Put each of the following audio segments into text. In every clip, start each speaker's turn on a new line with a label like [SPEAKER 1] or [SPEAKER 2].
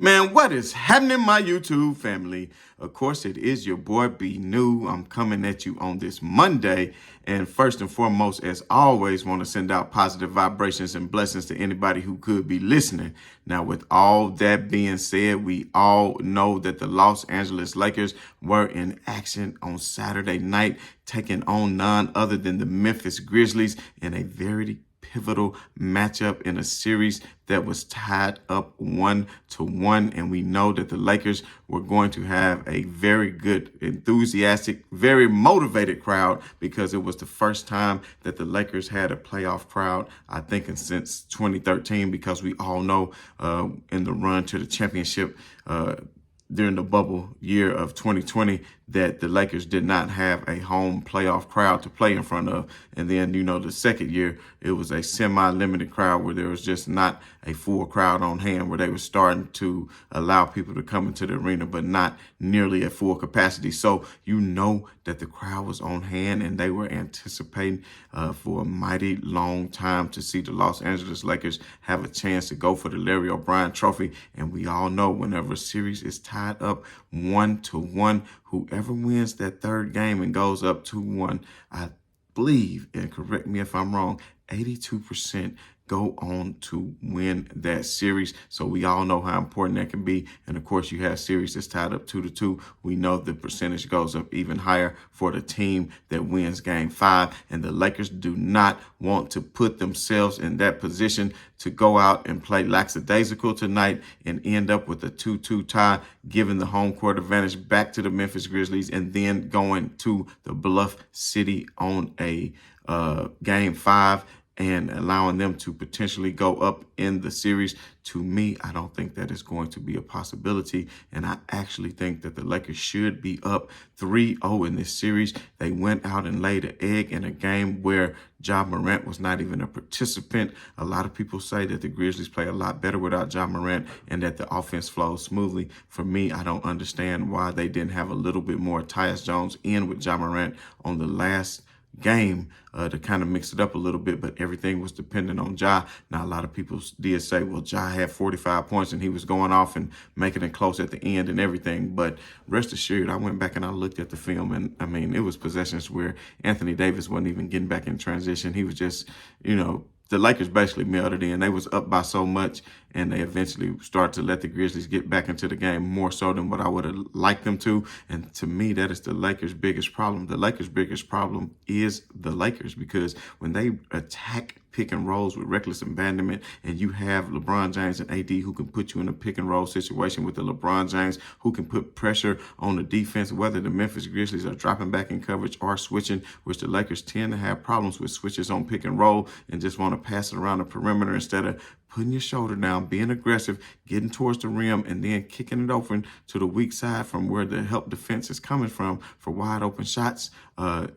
[SPEAKER 1] Man, what is happening, my YouTube family? Of course, it is your boy B New. I'm coming at you on this Monday. And first and foremost, as always, want to send out positive vibrations and blessings to anybody who could be listening. Now, with all that being said, we all know that the Los Angeles Lakers were in action on Saturday night, taking on none other than the Memphis Grizzlies in a very pivotal matchup in a series that was tied up 1-1. And we know that the Lakers were going to have a very good, enthusiastic, very motivated crowd because it was the first time that the Lakers had a playoff crowd, I think, since 2013, because we all know in the run to the championship during the bubble year of 2020 that the Lakers did not have a home playoff crowd to play in front of. And then, the second year, it was a semi-limited crowd where there was just not a full crowd on hand, where they were starting to allow people to come into the arena, but not nearly at full capacity. So that the crowd was on hand and they were anticipating for a mighty long time to see the Los Angeles Lakers have a chance to go for the Larry O'Brien trophy. And we all know whenever a series is tied up 1-1, whoever wins that third game and goes up 2-1, I believe, and correct me if I'm wrong, 82% go on to win that series. So we all know how important that can be. And of course, you have series that's tied up 2-2. We know the percentage goes up even higher for the team that wins game 5. And the Lakers do not want to put themselves in that position to go out and play lackadaisical tonight and end up with a 2-2 tie, giving the home court advantage back to the Memphis Grizzlies and then going to the Bluff City on a game 5 and allowing them to potentially go up in the series. To me, I don't think that is going to be a possibility. And I actually think that the Lakers should be up 3-0 in this series. They went out and laid an egg in a game where Ja Morant was not even a participant. A lot of people say that the Grizzlies play a lot better without Ja Morant and that the offense flows smoothly. For me, I don't understand why they didn't have a little bit more Tyus Jones in with Ja Morant on the last game to kind of mix it up a little bit, but everything was dependent on Ja. Now, a lot of people did say, well, Ja had 45 points and he was going off and making it close at the end and everything. But rest assured, I went back and I looked at the film, and I mean, it was possessions where Anthony Davis wasn't even getting back in transition. He was just, the Lakers basically mailed it in. They was up by so much, and they eventually started to let the Grizzlies get back into the game more so than what I would have liked them to. And to me, that is the Lakers' biggest problem. The Lakers' biggest problem is the Lakers, because when they attack pick and rolls with reckless abandonment, and you have LeBron James and AD who can put you in a pick and roll situation with the LeBron James who can put pressure on the defense, whether the Memphis Grizzlies are dropping back in coverage or switching, which the Lakers tend to have problems with switches on pick and roll and just want to pass it around the perimeter instead of putting your shoulder down, being aggressive, getting towards the rim, and then kicking it open to the weak side from where the help defense is coming from for wide open shots.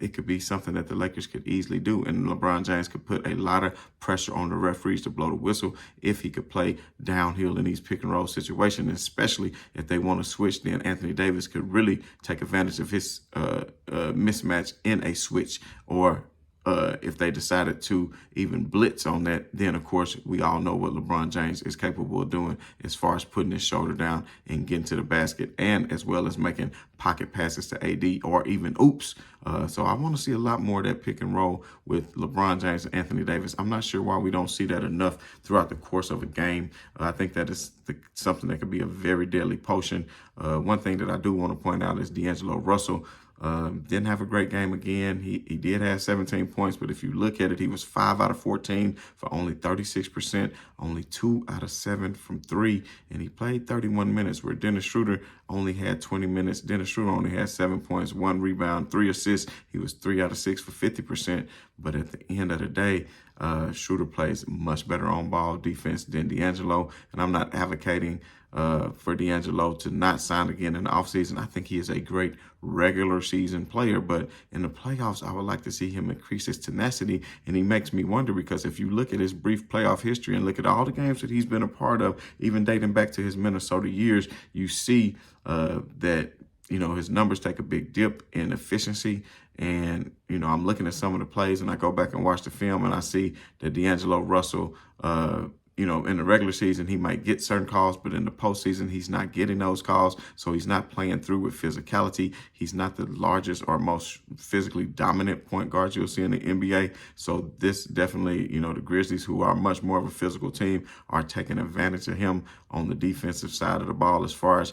[SPEAKER 1] It could be something that the Lakers could easily do, and LeBron James could put a lot of pressure on the referees to blow the whistle if he could play downhill in these pick and roll situations, especially if they want to switch. Then Anthony Davis could really take advantage of his mismatch in a switch, or if they decided to even blitz on that, then of course we all know what LeBron James is capable of doing as far as putting his shoulder down and getting to the basket, and as well as making pocket passes to AD or even oops. So I want to see a lot more of that pick and roll with LeBron James and Anthony Davis. I'm not sure why we don't see that enough throughout the course of a game. I think that is something that could be a very deadly potion. One thing that I do want to point out is D'Angelo Russell. Didn't have a great game again. He did have 17 points, but if you look at it, he was 5 out of 14 for only 36%, only 2 out of 7 from 3, and he played 31 minutes, where Dennis Schroeder only had 20 minutes. Dennis Schroeder only had 7 points, 1 rebound, 3 assists. He was 3 out of 6 for 50%, but at the end of the day, Schroeder plays much better on ball defense than D'Angelo, and I'm not advocating for D'Angelo to not sign again in the offseason. I think he is a great regular season player, but in the playoffs, I would like to see him increase his tenacity. And he makes me wonder, because if you look at his brief playoff history and look at all the games that he's been a part of, even dating back to his Minnesota years, you see that his numbers take a big dip in efficiency. And, I'm looking at some of the plays and I go back and watch the film and I see that D'Angelo Russell in the regular season, he might get certain calls, but in the postseason, he's not getting those calls. So he's not playing through with physicality. He's not the largest or most physically dominant point guard you'll see in the NBA. So this definitely, the Grizzlies, who are much more of a physical team, are taking advantage of him on the defensive side of the ball as far as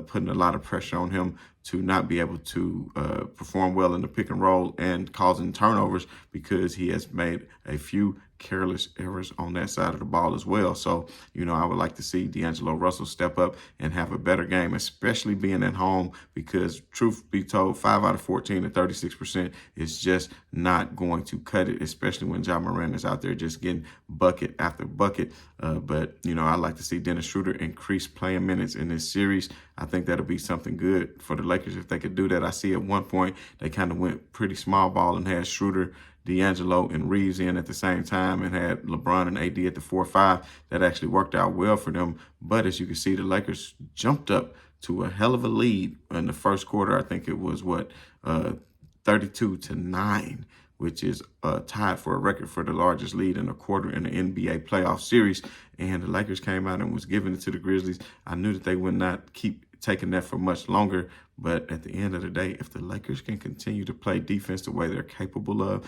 [SPEAKER 1] putting a lot of pressure on him to not be able to perform well in the pick and roll and causing turnovers because he has made a few careless errors on that side of the ball as well. So, I would like to see D'Angelo Russell step up and have a better game, especially being at home, because truth be told, 5 out of 14 at 36% is just not going to cut it, especially when Ja Morant is out there just getting bucket after bucket. But I'd like to see Dennis Schroeder increase playing minutes in this series. I think that'll be something good for the Lakers if they could do that. I see at one point they kind of went pretty small ball and had Schroeder, D'Angelo, and Reeves in at the same time and had LeBron and AD at the 4-5. That actually worked out well for them. But as you can see, the Lakers jumped up to a hell of a lead in the first quarter. I think it was 32-9, which is tied for a record for the largest lead in a quarter in the NBA playoff series. And the Lakers came out and was giving it to the Grizzlies. I knew that they would not keep taking that for much longer. But at the end of the day, if the Lakers can continue to play defense the way they're capable of,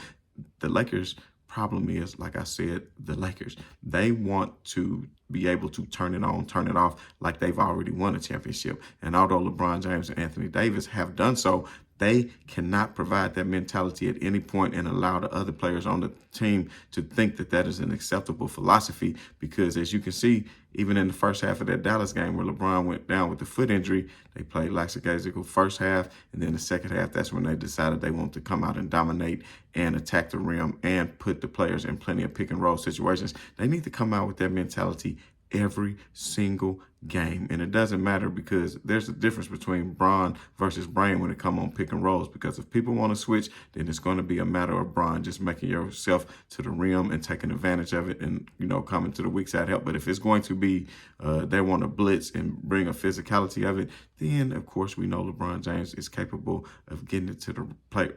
[SPEAKER 1] the Lakers' problem is, like I said, the Lakers. They want to be able to turn it on, turn it off like they've already won a championship. And although LeBron James and Anthony Davis have done so, they cannot provide that mentality at any point and allow the other players on the team to think that that is an acceptable philosophy. Because as you can see, even in the first half of that Dallas game where LeBron went down with the foot injury, they played lackadaisical first half. And then the second half, that's when they decided they want to come out and dominate and attack the rim and put the players in plenty of pick and roll situations. They need to come out with that mentality every single game. And it doesn't matter, because there's a difference between brawn versus brain when it comes on pick and rolls. Because if people want to switch, then it's going to be a matter of brawn, just making yourself to the rim and taking advantage of it and, coming to the weak side help. But if it's going to be they want to blitz and bring a physicality of it, then, of course, we know LeBron James is capable of getting it to the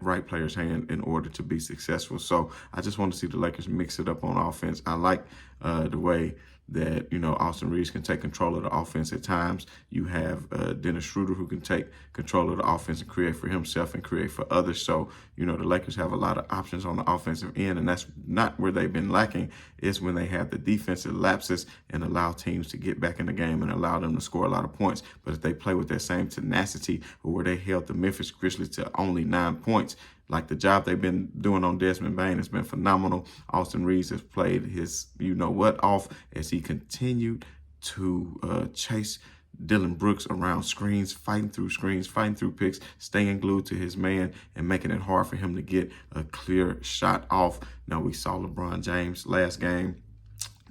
[SPEAKER 1] right player's hand in order to be successful. So I just want to see the Lakers mix it up on offense. I like the way that, Austin Reeves can take control of the offense at times. You have Dennis Schroeder, who can take control of the offense and create for himself and create for others. So, the Lakers have a lot of options on the offensive end, and that's not where they've been lacking. It's when they have the defensive lapses and allow teams to get back in the game and allow them to score a lot of points. But if they play with that same tenacity, or where they held the Memphis Grizzlies to only 9 points, like the job they've been doing on Desmond Bane has been phenomenal. Austin Reeves has played his off as he continued to chase Dylan Brooks around screens, fighting through picks, staying glued to his man and making it hard for him to get a clear shot off. Now, we saw LeBron James last game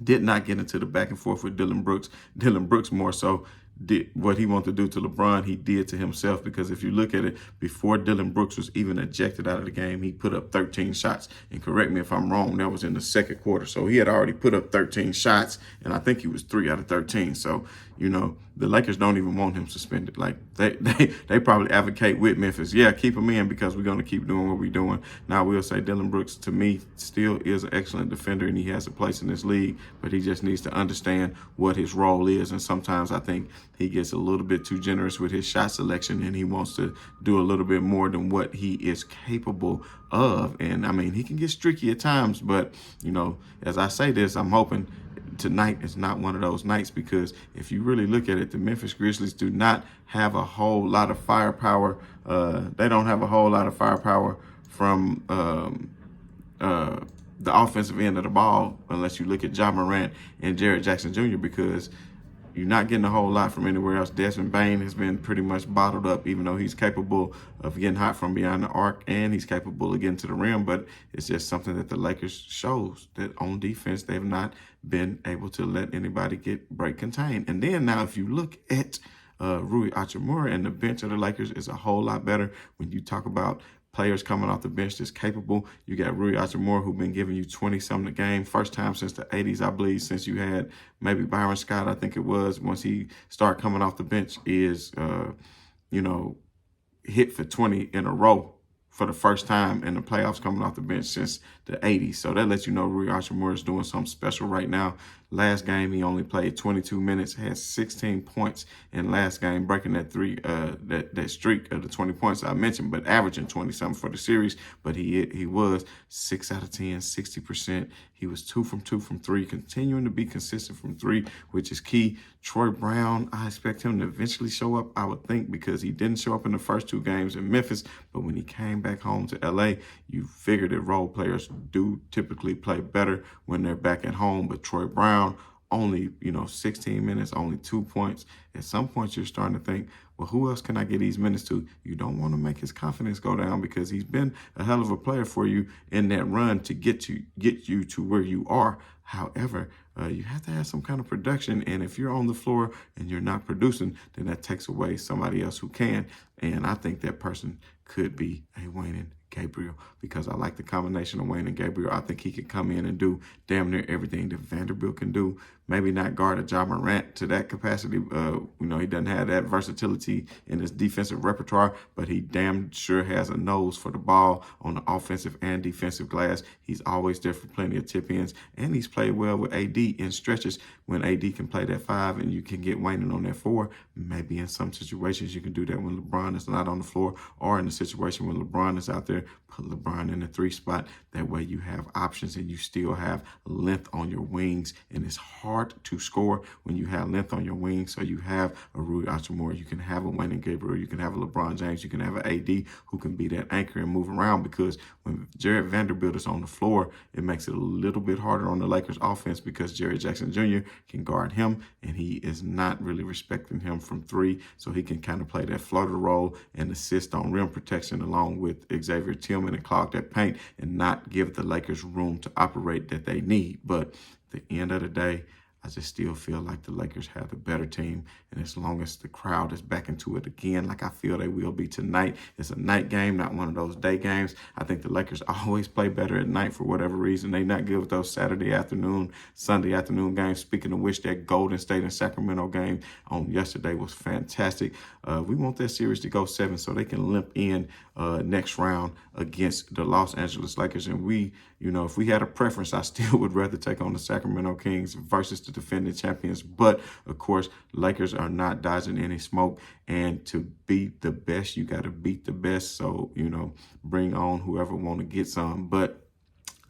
[SPEAKER 1] did not get into the back and forth with Dylan Brooks. Dylan Brooks more so did what he wanted to do to LeBron, he did to himself. Because if you look at it, before Dylan Brooks was even ejected out of the game, he put up 13 shots. And correct me if I'm wrong, that was in the second quarter. So he had already put up 13 shots, and I think he was 3 out of 13. So, the Lakers don't even want him suspended. Like, they probably advocate with Memphis, yeah, keep him in because we're going to keep doing what we're doing. Now, I will say Dylan Brooks, to me, still is an excellent defender, and he has a place in this league, but he just needs to understand what his role is. And sometimes I think he gets a little bit too generous with his shot selection, and he wants to do a little bit more than what he is capable of. And, I mean, he can get streaky at times, but, as I say this, I'm hoping tonight is not one of those nights, because if you really look at it, the Memphis Grizzlies do not have a whole lot of firepower. They don't have a whole lot of firepower from the offensive end of the ball, unless you look at Ja Morant and Jarrett Jackson Jr., because you're not getting a whole lot from anywhere else. Desmond Bane has been pretty much bottled up, even though he's capable of getting hot from beyond the arc and he's capable of getting to the rim. But it's just something that the Lakers shows, that on defense, they've not been able to let anybody get break contained. And then now, if you look at Rui Hachimura, and the bench of the Lakers is a whole lot better when you talk about players coming off the bench that's capable. You got Rui Hachimura, who's been giving you 20-something a game. First time since the 80s, I believe, since you had maybe Byron Scott, I think it was, once he started coming off the bench, is, hit for 20 in a row for the first time in the playoffs coming off the bench since the 80s. So that lets you know Rui Hachimura is doing something special right now. Last game, he only played 22 minutes, had 16 points in last game, breaking that that streak of the 20 points I mentioned, but averaging 20-something for the series. But he was 6 out of 10, 60%. He was 2 from 2 from 3, continuing to be consistent from 3, which is key. Troy Brown, I expect him to eventually show up, I would think, because he didn't show up in the first 2 games in Memphis. But when he came back home to LA, you figured that role players do typically play better when they're back at home. But Troy Brown, only, 16 minutes, only 2 points. At some point, you're starting to think, well, who else can I get these minutes to? You don't want to make his confidence go down because he's been a hell of a player for you in that run to get you to where you are. However, you have to have some kind of production. And if you're on the floor and you're not producing, then that takes away somebody else who can. And I think that person could be a Wayne and Gabriel, because I like the combination of Wayne and Gabriel. I think he could come in and do damn near everything that Vanderbilt can do. Maybe not guard a Ja Morant to that capacity. He doesn't have that versatility in his defensive repertoire, but he damn sure has a nose for the ball on the offensive and defensive glass. He's always there for plenty of tip-ins, and he's played well with AD in stretches when AD can play that 5 and you can get Wayne on that 4. Maybe in some situations you can do that when LeBron is not on the floor, or in a situation when LeBron is out there, put LeBron in the 3 spot. That way you have options and you still have length on your wings, and it's hard to score when you have length on your wings. So you have a Rui Hachimura, you can have a Wayne and Gabriel, you can have a LeBron James, you can have an AD who can be that anchor and move around, because when Jared Vanderbilt is on the floor, it makes it a little bit harder on the Lakers offense because Jerry Jackson Jr. can guard him, and he is not really respecting him from 3, so he can kind of play that floater role and assist on rim protection along with Xavier Tillman and clog that paint and not give the Lakers room to operate that they need. But at the end of the day, I just still feel like the Lakers have the better team. And as long as the crowd is back into it again, like I feel they will be tonight, it's a night game, not one of those day games. I think the Lakers always play better at night for whatever reason. They're not good with those Saturday afternoon, Sunday afternoon games. Speaking of which, that Golden State and Sacramento game on yesterday was fantastic. We want that series to go 7 so they can limp in next round against the Los Angeles Lakers. And we, if we had a preference, I still would rather take on the Sacramento Kings versus the defending champions. But of course, Lakers are not dodging any smoke, and to beat the best, you got to beat the best. So, bring on whoever want to get some. But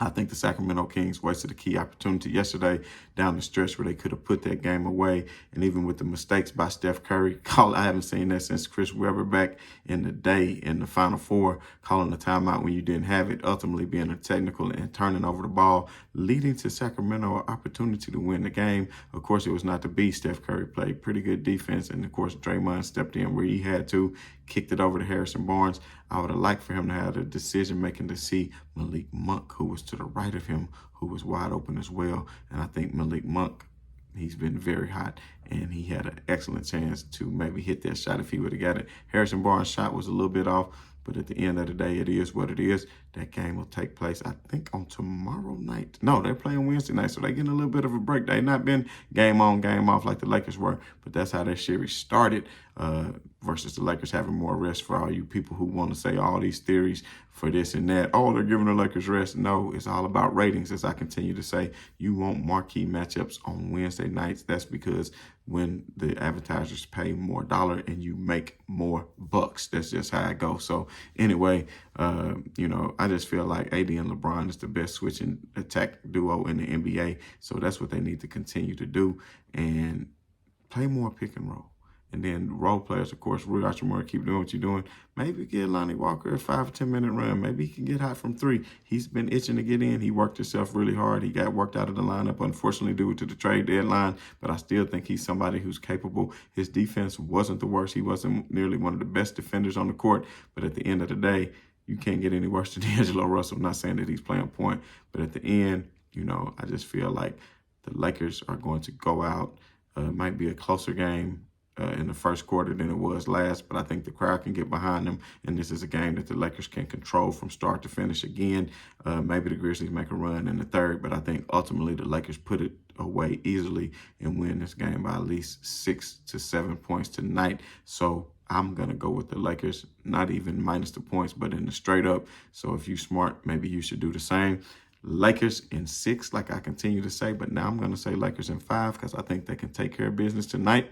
[SPEAKER 1] I think the Sacramento Kings wasted a key opportunity yesterday down the stretch where they could have put that game away. And even with the mistakes by Steph Curry, I haven't seen that since Chris Webber back in the day in the Final Four, calling the timeout when you didn't have it, ultimately being a technical and turning over the ball, leading to Sacramento an opportunity to win the game. Of course, it was not to be. Steph Curry played pretty good defense, and of course, Draymond stepped in where he had to, kicked it over to Harrison Barnes. I would have liked for him to have the decision-making to see Malik Monk, who was to the right of him, who was wide open as well. And I think Malik Monk, he's been very hot, and he had an excellent chance to maybe hit that shot if he would have got it. Harrison Barnes' shot was a little bit off, but at the end of the day, it is what it is. That game will take place, I think, on tomorrow night. No, they're playing Wednesday night, so they're getting a little bit of a break. They've not been game on, game off like the Lakers were, but that's how their series started, versus the Lakers having more rest. For all you people who want to say all these theories for this and that, oh, they're giving the Lakers rest. No, it's all about ratings. As I continue to say, you want marquee matchups on Wednesday nights. That's because when the advertisers pay more dollar and you make more bucks, that's just how it goes. So anyway, I just feel like AD and LeBron is the best switching attack duo in the NBA. So that's what they need to continue to do, and play more pick and roll. And then role players, of course, Rui Hachimura, keep doing what you're doing. Maybe get Lonnie Walker a 5 or 10 minute run. Maybe he can get hot from 3. He's been itching to get in. He worked himself really hard. He got worked out of the lineup, unfortunately, due to the trade deadline. But I still think he's somebody who's capable. His defense wasn't the worst. He wasn't nearly one of the best defenders on the court. But at the end of the day, you can't get any worse than D'Angelo Russell. I'm not saying that he's playing point. But at the end, I just feel like the Lakers are going to go out. It might be a closer game in the first quarter than it was last, but I think the crowd can get behind them, and this is a game that the Lakers can control from start to finish again. Maybe the Grizzlies make a run in the third, but I think ultimately the Lakers put it away easily and win this game by at least 6 to 7 points tonight. So I'm going to go with the Lakers, not even minus the points, but in the straight up. So if you're smart, maybe you should do the same. Lakers in 6, like I continue to say, but now I'm going to say Lakers in 5 because I think they can take care of business tonight.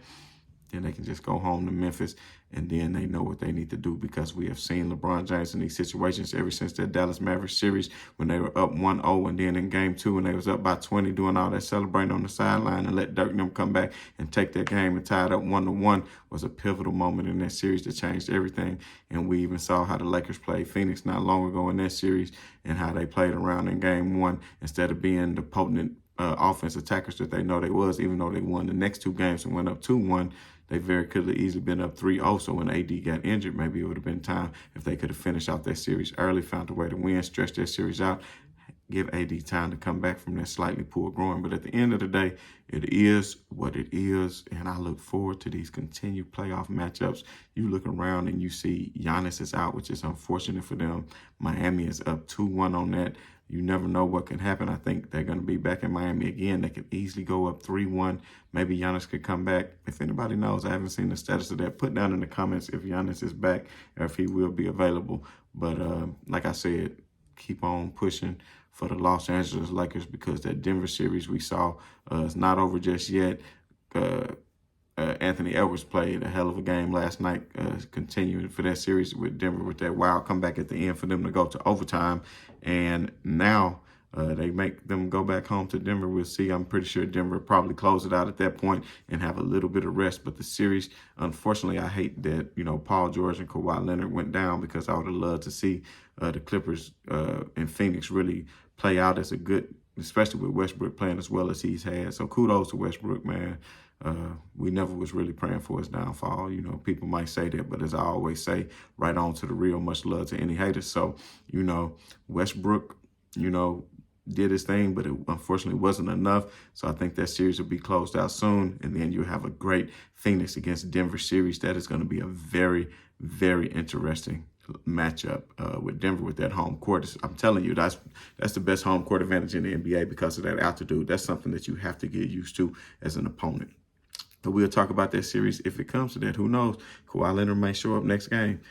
[SPEAKER 1] Then they can just go home to Memphis, and then they know what they need to do because we have seen LeBron James in these situations ever since that Dallas Mavericks series when they were up 1-0, and then in game 2 when they was up by 20 doing all that celebrating on the sideline and let Dirk and them come back and take that game and tie it up 1-1 was a pivotal moment in that series that changed everything. And we even saw how the Lakers played Phoenix not long ago in that series and how they played around in game 1 instead of being the potent offense attackers that they know they was, even though they won the next 2 games and went up 2-1. They very could have easily been up 3-0. So when AD got injured, maybe it would have been time if they could have finished out that series early, found a way to win, stretch that series out, give AD time to come back from that slightly poor groin. But at the end of the day, it is what it is. And I look forward to these continued playoff matchups. You look around and you see Giannis is out, which is unfortunate for them. Miami is up 2-1 on that. You never know what can happen. I think they're going to be back in Miami again. They could easily go up 3-1. Maybe Giannis could come back. If anybody knows, I haven't seen the status of that. Put down in the comments if Giannis is back or if he will be available. But like I said, keep on pushing for the Los Angeles Lakers because that Denver series we saw is not over just yet. Anthony Edwards played a hell of a game last night, continuing for that series with Denver with that wild comeback at the end for them to go to overtime. And now they make them go back home to Denver. We'll see. I'm pretty sure Denver probably close it out at that point and have a little bit of rest. But the series, unfortunately, I hate that, Paul George and Kawhi Leonard went down because I would have loved to see the Clippers in Phoenix really play out as a good, especially with Westbrook playing as well as he's had. So kudos to Westbrook, man. We never was really praying for his downfall. People might say that, but as I always say, right on to the real, much love to any haters. So, Westbrook, did his thing, but it unfortunately wasn't enough. So I think that series will be closed out soon. And then you'll have a great Phoenix against Denver series. That is going to be a very, very interesting matchup with Denver with that home court. I'm telling you, that's the best home court advantage in the NBA because of that altitude. That's something that you have to get used to as an opponent. But we'll talk about that series if it comes to that. Who knows? Kawhi Leonard may show up next game.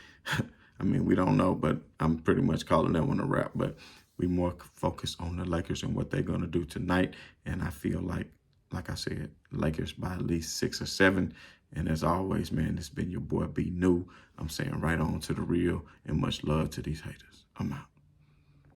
[SPEAKER 1] I mean, we don't know, but I'm pretty much calling that one a wrap. But we more focused on the Lakers and what they're going to do tonight. And I feel like I said, Lakers by at least 6 or 7. And as always, man, it's been your boy B New. I'm saying right on to the real and much love to these haters. I'm out.